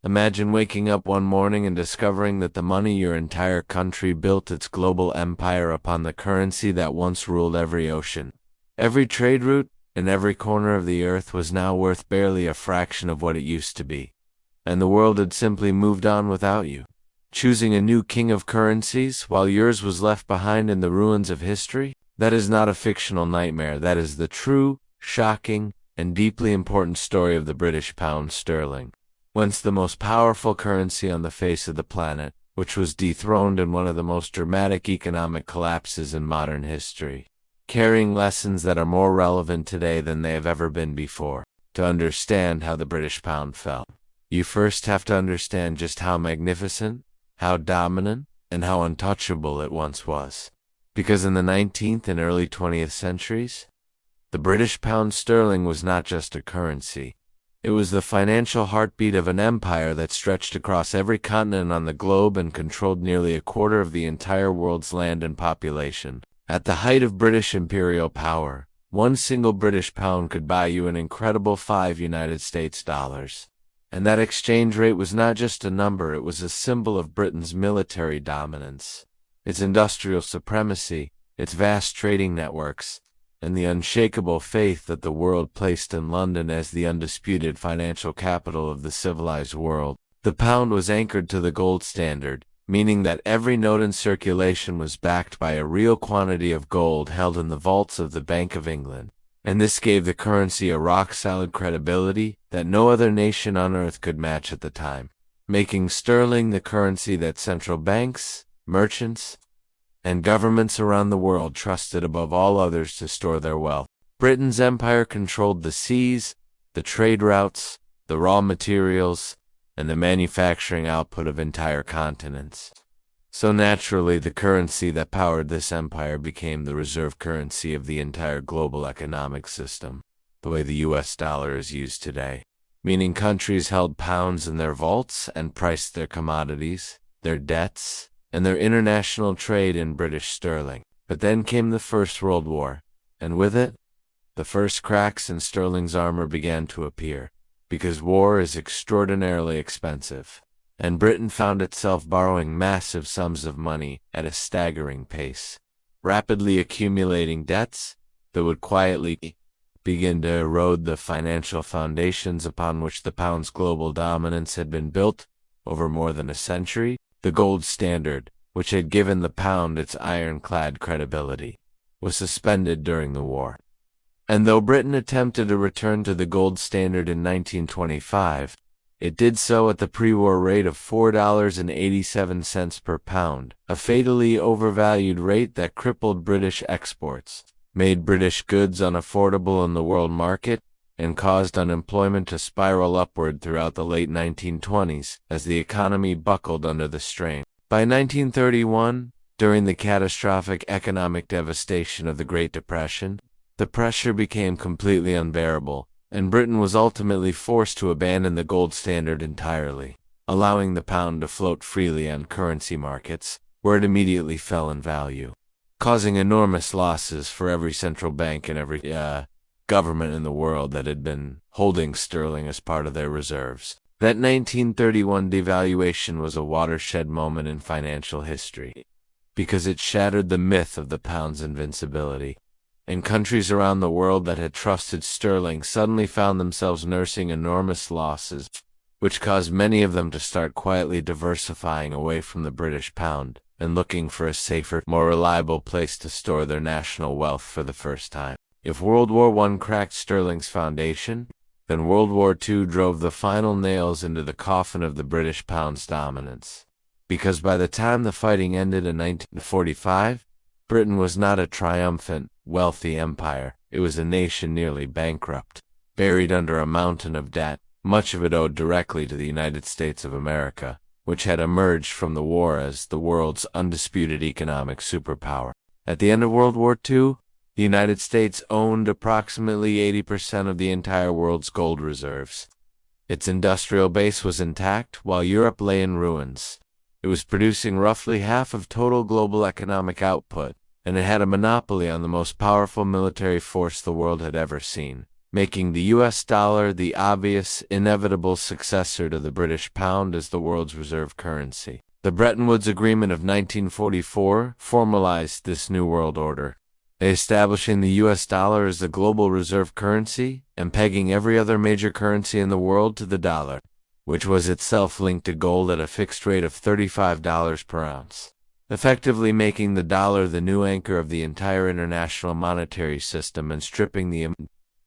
Imagine waking up one morning and discovering that the money your entire country built its global empire upon the currency that once ruled every ocean. Every trade route and every corner of the earth was now worth barely a fraction of what it used to be. And the world had simply moved on without you, choosing a new king of currencies while yours was left behind in the ruins of history. That is not a fictional nightmare. That is the true, shocking, and deeply important story of the British pound sterling. Once the most powerful currency on the face of the planet, which was dethroned in one of the most dramatic economic collapses in modern history, carrying lessons that are more relevant today than they have ever been before. To understand how the British pound fell, you first have to understand just how magnificent, how dominant, and how untouchable it once was. Because in the 19th and early 20th centuries, the British pound sterling was not just a currency. It was the financial heartbeat of an empire that stretched across every continent on the globe and controlled nearly a quarter of the entire world's land and population. At the height of British imperial power, one single British pound could buy you an incredible 5 United States dollars. And that exchange rate was not just a number, it was a symbol of Britain's military dominance, its industrial supremacy, its vast trading networks, and the unshakable faith that the world placed in London as the undisputed financial capital of the civilized world. The pound was anchored to the gold standard, meaning that every note in circulation was backed by a real quantity of gold held in the vaults of the Bank of England. And this gave the currency a rock-solid credibility that no other nation on earth could match at the time, making sterling the currency that central banks, merchants, and governments around the world trusted above all others to store their wealth. Britain's empire controlled the seas, the trade routes, the raw materials, and the manufacturing output of entire continents. So naturally, the currency that powered this empire became the reserve currency of the entire global economic system, the way the US dollar is used today. Meaning countries held pounds in their vaults and priced their commodities, their debts, and their international trade in British sterling. But then came the First World War, and with it, the first cracks in sterling's armor began to appear, because war is extraordinarily expensive, and Britain found itself borrowing massive sums of money at a staggering pace, rapidly accumulating debts that would quietly begin to erode the financial foundations upon which the pound's global dominance had been built over more than a century. The gold standard, which had given the pound its ironclad credibility, was suspended during the war. And though Britain attempted to return to the gold standard in 1925, it did so at the pre-war rate of $4.87 per pound, a fatally overvalued rate that crippled British exports, made British goods unaffordable in the world market, and caused unemployment to spiral upward throughout the late 1920s as the economy buckled under the strain. By 1931, during the catastrophic economic devastation of the Great Depression, the pressure became completely unbearable, and Britain was ultimately forced to abandon the gold standard entirely, allowing the pound to float freely on currency markets, where it immediately fell in value, causing enormous losses for every central bank and every government in the world that had been holding sterling as part of their reserves. That 1931 devaluation was a watershed moment in financial history, because it shattered the myth of the pound's invincibility, and countries around the world that had trusted sterling suddenly found themselves nursing enormous losses, which caused many of them to start quietly diversifying away from the British pound and looking for a safer, more reliable place to store their national wealth for the first time. If World War I cracked sterling's foundation, then World War II drove the final nails into the coffin of the British pound's dominance. Because by the time the fighting ended in 1945, Britain was not a triumphant, wealthy empire. It was a nation nearly bankrupt, buried under a mountain of debt, much of it owed directly to the United States of America, which had emerged from the war as the world's undisputed economic superpower. At the end of World War II, the United States owned approximately 80% of the entire world's gold reserves. Its industrial base was intact, while Europe lay in ruins. It was producing roughly half of total global economic output, and it had a monopoly on the most powerful military force the world had ever seen. making the US dollar the obvious, inevitable successor to the British pound as the world's reserve currency. The Bretton Woods Agreement of 1944 formalized this new world order, establishing the US dollar as the global reserve currency and pegging every other major currency in the world to the dollar, which was itself linked to gold at a fixed rate of $35 per ounce, effectively making the dollar the new anchor of the entire international monetary system and stripping the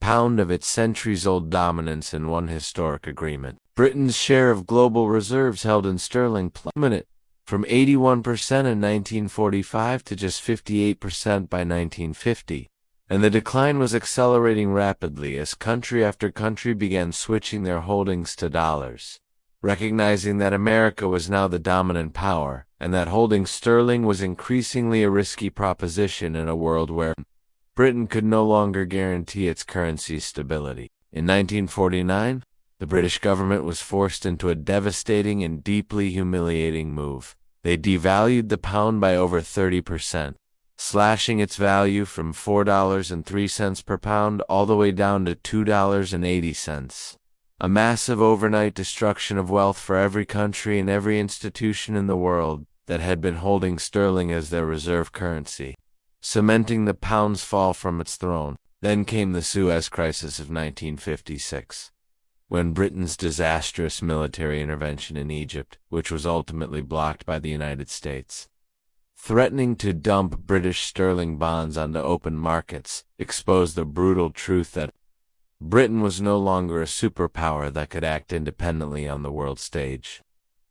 pound of its centuries-old dominance in one historic agreement. Britain's share of global reserves held in sterling plummeted from 81% in 1945 to just 58% by 1950, and the decline was accelerating rapidly as country after country began switching their holdings to dollars, recognizing that America was now the dominant power, and that holding sterling was increasingly a risky proposition in a world where Britain could no longer guarantee its currency's stability. In 1949, the British government was forced into a devastating and deeply humiliating move. They devalued the pound by over 30%, slashing its value from $4.03 per pound all the way down to $2.80. A massive overnight destruction of wealth for every country and every institution in the world that had been holding sterling as their reserve currency, cementing the pound's fall from its throne. Then came the Suez Crisis of 1956. When Britain's disastrous military intervention in Egypt, which was ultimately blocked by the United States, threatening to dump British sterling bonds onto open markets, exposed the brutal truth that Britain was no longer a superpower that could act independently on the world stage,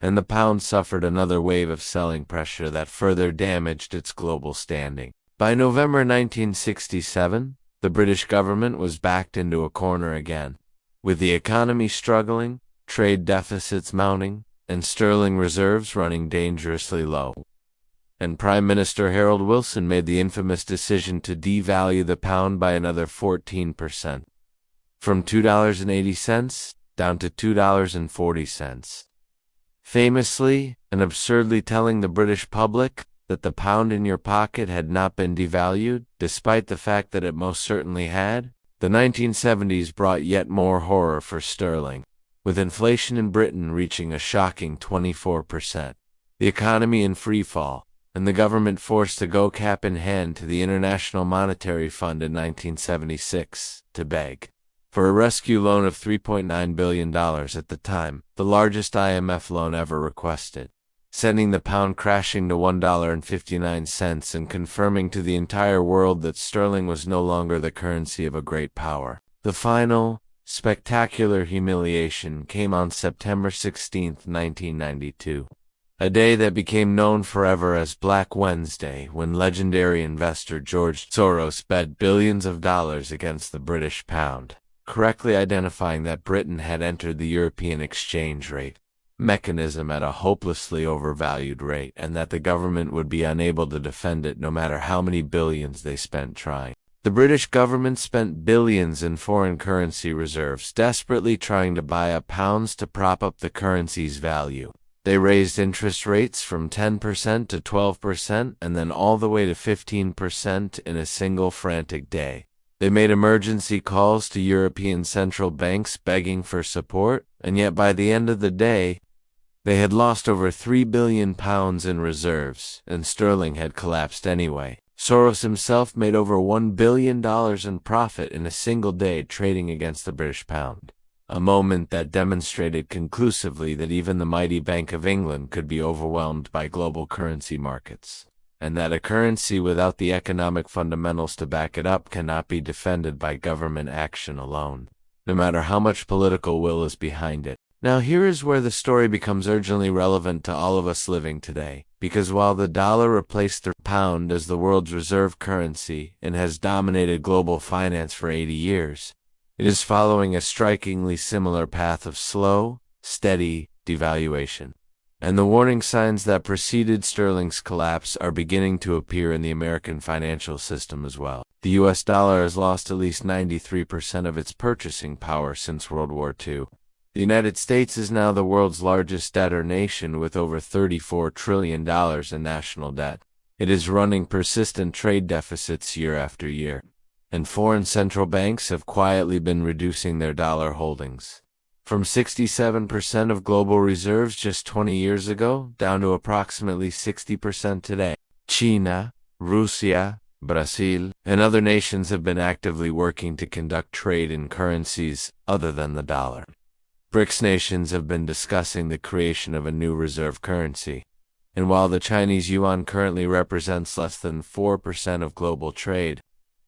and the pound suffered another wave of selling pressure that further damaged its global standing. By November 1967, the British government was backed into a corner again. With the economy struggling, trade deficits mounting, and sterling reserves running dangerously low, and Prime Minister Harold Wilson made the infamous decision to devalue the pound by another 14%, from $2.80 down to $2.40, famously and absurdly telling the British public that the pound in your pocket had not been devalued, despite the fact that it most certainly had. The 1970s brought yet more horror for sterling, with inflation in Britain reaching a shocking 24%, the economy in free fall, and the government forced to go cap in hand to the International Monetary Fund in 1976 to beg for a rescue loan of $3.9 billion at the time, the largest IMF loan ever requested, sending the pound crashing to $1.59 and confirming to the entire world that sterling was no longer the currency of a great power. The final, spectacular humiliation came on September 16, 1992, a day that became known forever as Black Wednesday, when legendary investor George Soros bet billions of dollars against the British pound, correctly identifying that Britain had entered the European exchange rate mechanism at a hopelessly overvalued rate, and that the government would be unable to defend it no matter how many billions they spent trying. The British government spent billions in foreign currency reserves, desperately trying to buy up pounds to prop up the currency's value. They raised interest rates from 10% to 12% and then all the way to 15% in a single frantic day. They made emergency calls to European central banks begging for support, and yet by the end of the day, they had lost over £3 billion in reserves, and sterling had collapsed anyway. Soros himself made over $1 billion in profit in a single day trading against the British pound, a moment that demonstrated conclusively that even the mighty Bank of England could be overwhelmed by global currency markets, and that a currency without the economic fundamentals to back it up cannot be defended by government action alone, no matter how much political will is behind it. Now here is where the story becomes urgently relevant to all of us living today, because while the dollar replaced the pound as the world's reserve currency and has dominated global finance for 80 years, it is following a strikingly similar path of slow, steady devaluation. And the warning signs that preceded sterling's collapse are beginning to appear in the American financial system as well. The US dollar has lost at least 93% of its purchasing power since World War II. The United States is now the world's largest debtor nation with over $34 trillion in national debt. It is running persistent trade deficits year after year. and foreign central banks have quietly been reducing their dollar holdings. From 67% of global reserves just 20 years ago down to approximately 60% today. China, Russia, Brazil, and other nations have been actively working to conduct trade in currencies other than the dollar. BRICS nations have been discussing the creation of a new reserve currency. And while the Chinese yuan currently represents less than 4% of global trade,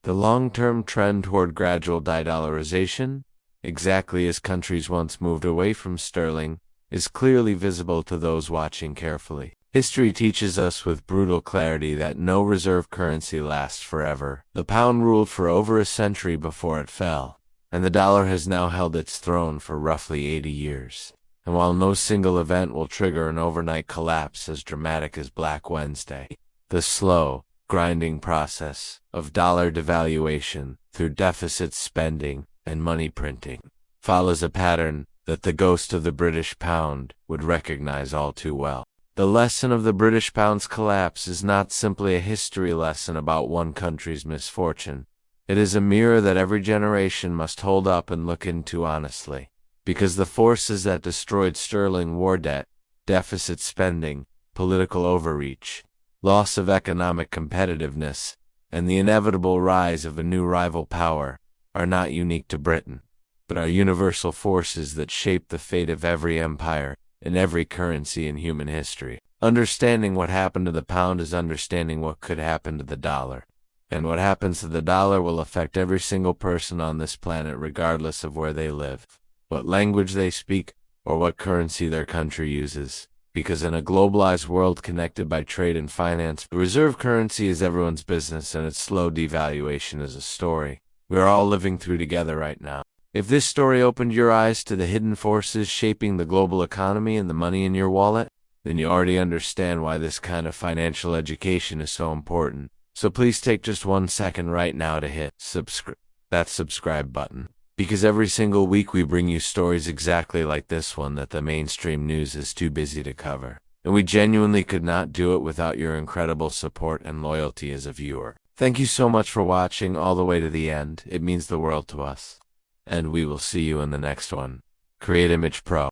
the long-term trend toward gradual de-dollarization, exactly as countries once moved away from sterling, is clearly visible to those watching carefully. History teaches us with brutal clarity that no reserve currency lasts forever. The pound ruled for over a century before it fell, and the dollar has now held its throne for roughly 80 years. And while no single event will trigger an overnight collapse as dramatic as Black Wednesday, the slow, grinding process of dollar devaluation through deficit spending and money printing follows a pattern that the ghost of the British pound would recognize all too well. The lesson of the British pound's collapse is not simply a history lesson about one country's misfortune. It is a mirror that every generation must hold up and look into honestly. Because the forces that destroyed sterling, war debt, deficit spending, political overreach, loss of economic competitiveness, and the inevitable rise of a new rival power, are not unique to Britain, but are universal forces that shape the fate of every empire and every currency in human history. Understanding what happened to the pound is understanding what could happen to the dollar. And what happens to the dollar will affect every single person on this planet regardless of where they live, what language they speak, or what currency their country uses. Because in a globalized world connected by trade and finance, the reserve currency is everyone's business and its slow devaluation is a story we are all living through together right now. If this story opened your eyes to the hidden forces shaping the global economy and the money in your wallet, then you already understand why this kind of financial education is so important. So please take just 1 second right now to hit that subscribe button. Because every single week we bring you stories exactly like this one that the mainstream news is too busy to cover. And we genuinely could not do it without your incredible support and loyalty as a viewer. Thank you so much for watching all the way to the end. It means the world to us. And we will see you in the next one. Create Image Pro.